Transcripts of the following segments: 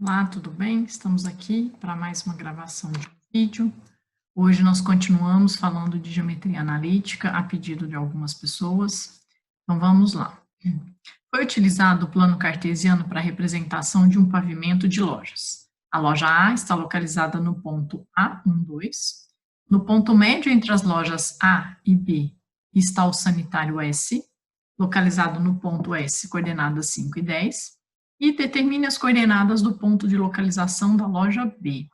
Olá, tudo bem? Estamos aqui para mais uma gravação de vídeo. Hoje nós continuamos falando de geometria analítica a pedido de algumas pessoas. Então vamos lá. Foi utilizado o plano cartesiano para a representação de um pavimento de lojas. A loja A está localizada no ponto A12. No ponto médio entre as lojas A e B está o sanitário S, localizado no ponto S, coordenadas 5 e 10. E determine as coordenadas do ponto de localização da loja B.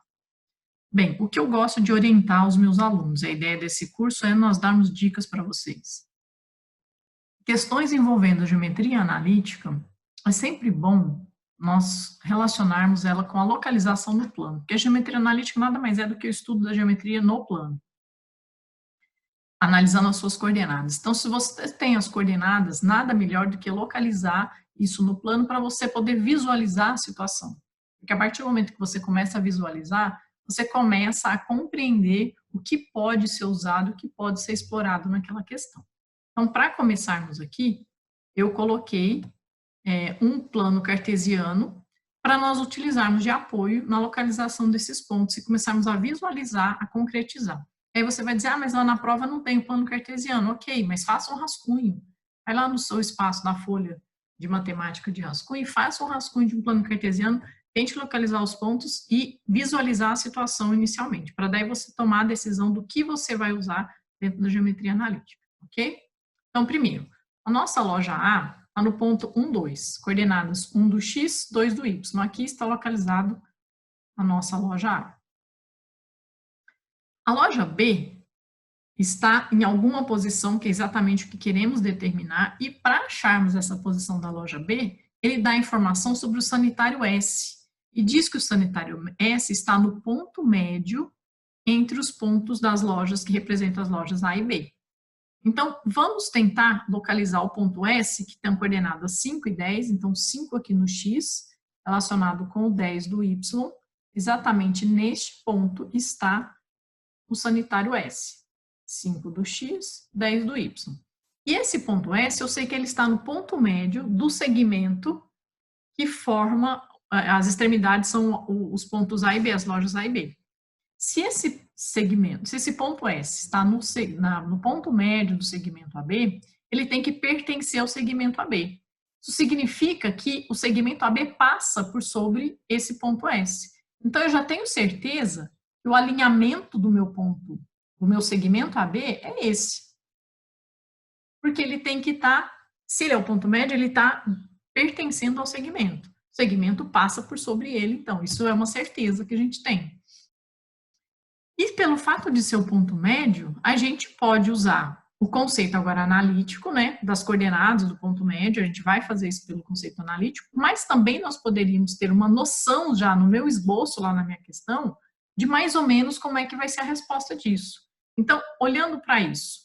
Bem, o que eu gosto de orientar os meus alunos, a ideia desse curso é nós darmos dicas para vocês. Questões envolvendo geometria analítica, é sempre bom nós relacionarmos ela com a localização no plano, porque a geometria analítica nada mais é do que o estudo da geometria no plano, analisando as suas coordenadas. Então, se você tem as coordenadas, nada melhor do que localizar isso no plano para você poder visualizar a situação. Porque a partir do momento que você começa a visualizar, você começa a compreender o que pode ser usado, o que pode ser explorado naquela questão. Então, para começarmos aqui, eu coloquei um plano cartesiano para nós utilizarmos de apoio na localização desses pontos e começarmos a visualizar, a concretizar. Aí você vai dizer, mas lá na prova não tem o plano cartesiano. Ok, mas faça um rascunho. Vai lá no seu espaço da folha de matemática de rascunho e faça um rascunho de um plano cartesiano, tente localizar os pontos e visualizar a situação inicialmente, para daí você tomar a decisão do que você vai usar dentro da geometria analítica, ok? Então, primeiro, a nossa loja A está no ponto 1, 2, coordenadas 1 do X, 2 do Y. Aqui está localizado a nossa loja A. A loja B está em alguma posição, que é exatamente o que queremos determinar, e para acharmos essa posição da loja B, ele dá informação sobre o sanitário S, e diz que o sanitário S está no ponto médio entre os pontos das lojas que representam as lojas A e B. Então, vamos tentar localizar o ponto S, que tem coordenadas 5 e 10, então 5 aqui no X, relacionado com o 10 do Y, exatamente neste ponto está o sanitário S. 5 do X, 10 do Y. E esse ponto S, eu sei que ele está no ponto médio do segmento que forma, as extremidades são os pontos A e B, as lojas A e B. Se esse segmento, se esse ponto S está no ponto médio do segmento AB, ele tem que pertencer ao segmento AB. Isso significa que o segmento AB passa por sobre esse ponto S. Então, eu já tenho certeza que o alinhamento do meu ponto, do meu segmento AB é esse. Porque ele tem que estar, se ele é o ponto médio, ele está pertencendo ao segmento. O segmento passa por sobre ele, então, isso é uma certeza que a gente tem. E pelo fato de ser o ponto médio, a gente pode usar o conceito agora analítico, né, das coordenadas do ponto médio, a gente vai fazer isso pelo conceito analítico, mas também nós poderíamos ter uma noção já no meu esboço, lá na minha questão, de mais ou menos como é que vai ser a resposta disso. Então, olhando para isso,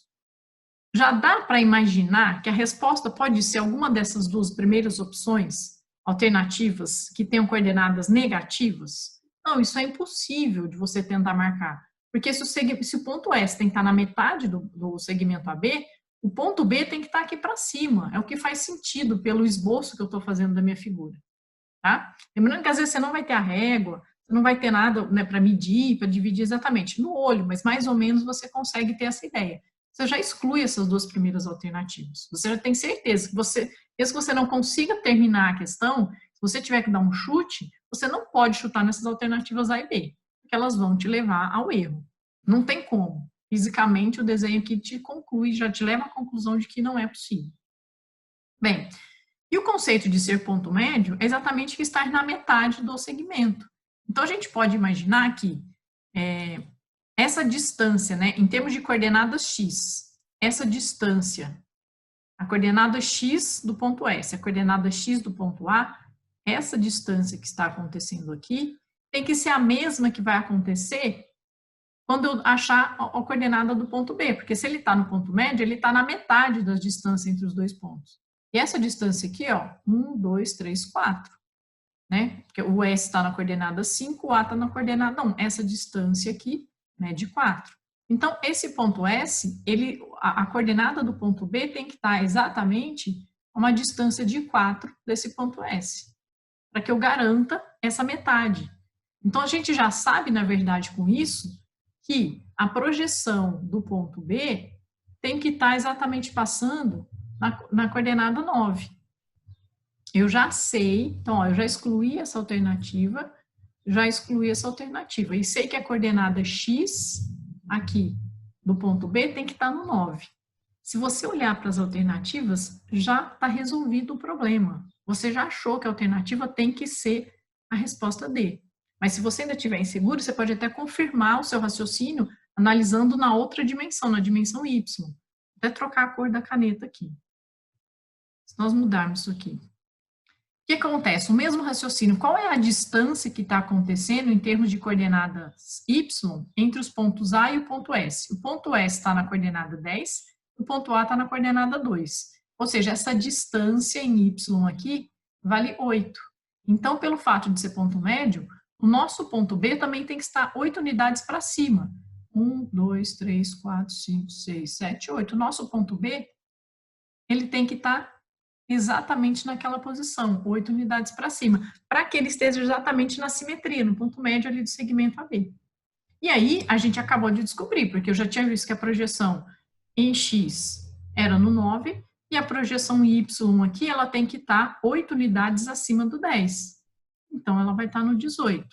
já dá para imaginar que a resposta pode ser alguma dessas duas primeiras opções, alternativas, que tenham coordenadas negativas? Não, isso é impossível de você tentar marcar. Porque se o ponto S tem que estar na metade do segmento AB, o ponto B tem que estar aqui para cima. É o que faz sentido pelo esboço que eu estou fazendo da minha figura. Tá? Lembrando que às vezes você não vai ter a régua, você não vai ter nada, né, para medir, para dividir exatamente no olho, mas mais ou menos você consegue ter essa ideia. Você já exclui essas duas primeiras alternativas. Você já tem certeza que mesmo que você não consiga terminar a questão, se você tiver que dar um chute, você não pode chutar nessas alternativas A e B, porque elas vão te levar ao erro. Não tem como. Fisicamente, o desenho aqui te conclui, já te leva à conclusão de que não é possível. Bem, e o conceito de ser ponto médio é exatamente que estar na metade do segmento. Então, a gente pode imaginar que essa distância, né, em termos de coordenadas x, essa distância, a coordenada x do ponto S, a coordenada x do ponto A, essa distância que está acontecendo aqui, tem que ser a mesma que vai acontecer quando eu achar a coordenada do ponto B, porque se ele está no ponto médio, ele está na metade das distâncias entre os dois pontos. E essa distância aqui, ó, 1, 2, 3, 4, né? Porque o S está na coordenada 5, o A está na coordenada 1. Essa distância aqui, né, de 4. Então, esse ponto S, a coordenada do ponto B tem que estar exatamente a uma distância de 4 desse ponto S. para que eu garanta essa metade. Então, a gente já sabe, na verdade, com isso, que a projeção do ponto B tem que estar exatamente passando na coordenada 9. Eu já sei, então, ó, eu já excluí essa alternativa, e sei que a coordenada x aqui do ponto B tem que estar no 9. Se você olhar para as alternativas, já está resolvido o problema. Você já achou que a alternativa tem que ser a resposta D. Mas se você ainda estiver inseguro, você pode até confirmar o seu raciocínio analisando na outra dimensão, na dimensão Y. Até trocar a cor da caneta aqui. Se nós mudarmos isso aqui. O que acontece? O mesmo raciocínio. Qual é a distância que está acontecendo em termos de coordenadas Y entre os pontos A e o ponto S? O ponto S está na coordenada 10, o ponto A está na coordenada 2. Ou seja, essa distância em Y aqui vale 8. Então, pelo fato de ser ponto médio, o nosso ponto B também tem que estar 8 unidades para cima. 1, 2, 3, 4, 5, 6, 7, 8. O nosso ponto B, ele tem que estar exatamente naquela posição, 8 unidades para cima, para que ele esteja exatamente na simetria, no ponto médio ali do segmento AB. E aí, a gente acabou de descobrir, porque eu já tinha visto que a projeção em X era no 9, e a projeção Y aqui, ela tem que estar 8 unidades acima do 10. Então, ela vai estar no 18.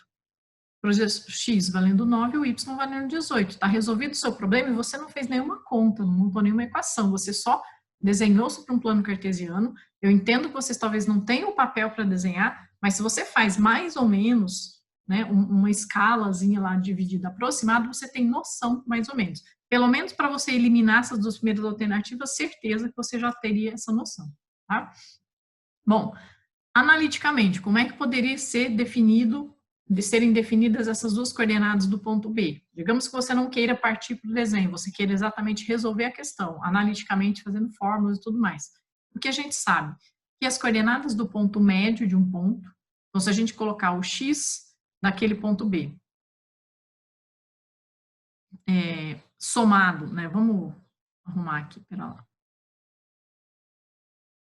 Projeção X valendo 9, o Y valendo 18. Está resolvido o seu problema e você não fez nenhuma conta, não montou nenhuma equação, você só desenhou-se para um plano cartesiano. Eu entendo que vocês talvez não tenham o papel para desenhar, mas se você faz mais ou menos, né, uma escalazinha lá dividida aproximada, você tem noção mais ou menos. Pelo menos para você eliminar essas duas primeiras alternativas, certeza que você já teria essa noção, tá? Bom, analiticamente, como é que poderia ser serem definidas essas duas coordenadas do ponto B? Digamos que você não queira partir para o desenho, você queira exatamente resolver a questão, analiticamente, fazendo fórmulas e tudo mais. O que a gente sabe? Que as coordenadas do ponto médio de um ponto, então se a gente colocar o x daquele ponto B, somado, né? Vamos arrumar aqui, pera lá.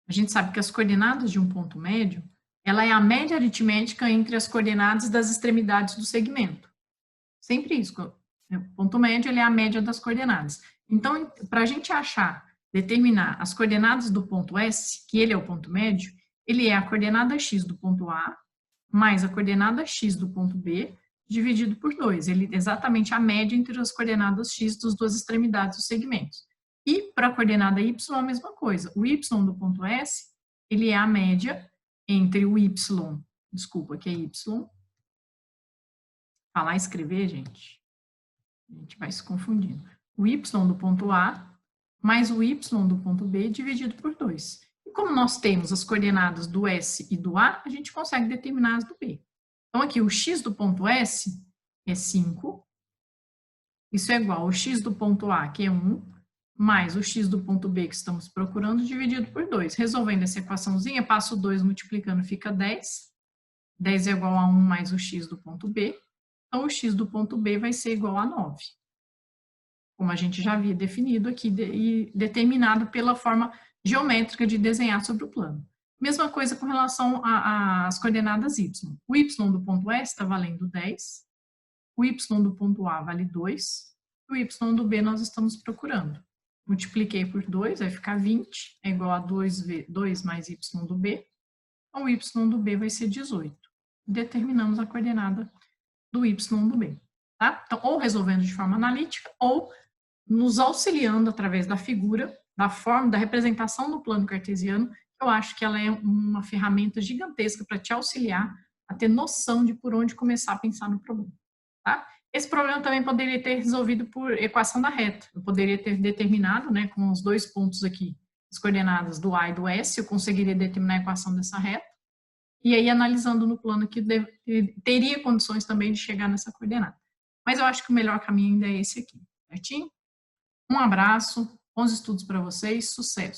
A gente sabe que as coordenadas de um ponto médio, ela é a média aritmética entre as coordenadas das extremidades do segmento. Sempre isso. O ponto médio, ele é a média das coordenadas. Então, para a gente determinar as coordenadas do ponto S, que ele é o ponto médio, ele é a coordenada x do ponto A mais a coordenada x do ponto B, dividido por 2. Ele é exatamente a média entre as coordenadas x das duas extremidades dos segmentos. E para a coordenada y, a mesma coisa. O y do ponto S, ele é a média entre o y, desculpa, que é y. Falar e escrever, gente, a gente vai se confundindo. O y do ponto A mais o y do ponto B dividido por 2. E como nós temos as coordenadas do S e do A, a gente consegue determinar as do B. Então, aqui, o x do ponto S é 5. Isso é igual ao x do ponto A, que é 1, mais o x do ponto B que estamos procurando, dividido por 2. Resolvendo essa equaçãozinha, passo 2 multiplicando, fica 10. 10 é igual a 1 mais o x do ponto B. Então, o x do ponto B vai ser igual a 9. Como a gente já havia definido aqui e determinado pela forma geométrica de desenhar sobre o plano. Mesma coisa com relação às coordenadas y. O y do ponto S está valendo 10. O y do ponto A vale 2. E o y do B nós estamos procurando. Multipliquei por 2, vai ficar 20, é igual a 2 mais y do B. Então, o y do B vai ser 18. Determinamos a coordenada do y do B. Tá? Então, ou resolvendo de forma analítica, ou nos auxiliando através da figura, da forma, da representação do plano cartesiano. Eu acho que ela é uma ferramenta gigantesca para te auxiliar a ter noção de por onde começar a pensar no problema. Tá? Esse problema também poderia ter resolvido por equação da reta. Eu poderia ter determinado, né, com os dois pontos aqui, as coordenadas do A e do S, eu conseguiria determinar a equação dessa reta. E aí, analisando no plano aqui, teria condições também de chegar nessa coordenada. Mas eu acho que o melhor caminho ainda é esse aqui, certinho? Um abraço, bons estudos para vocês, sucesso!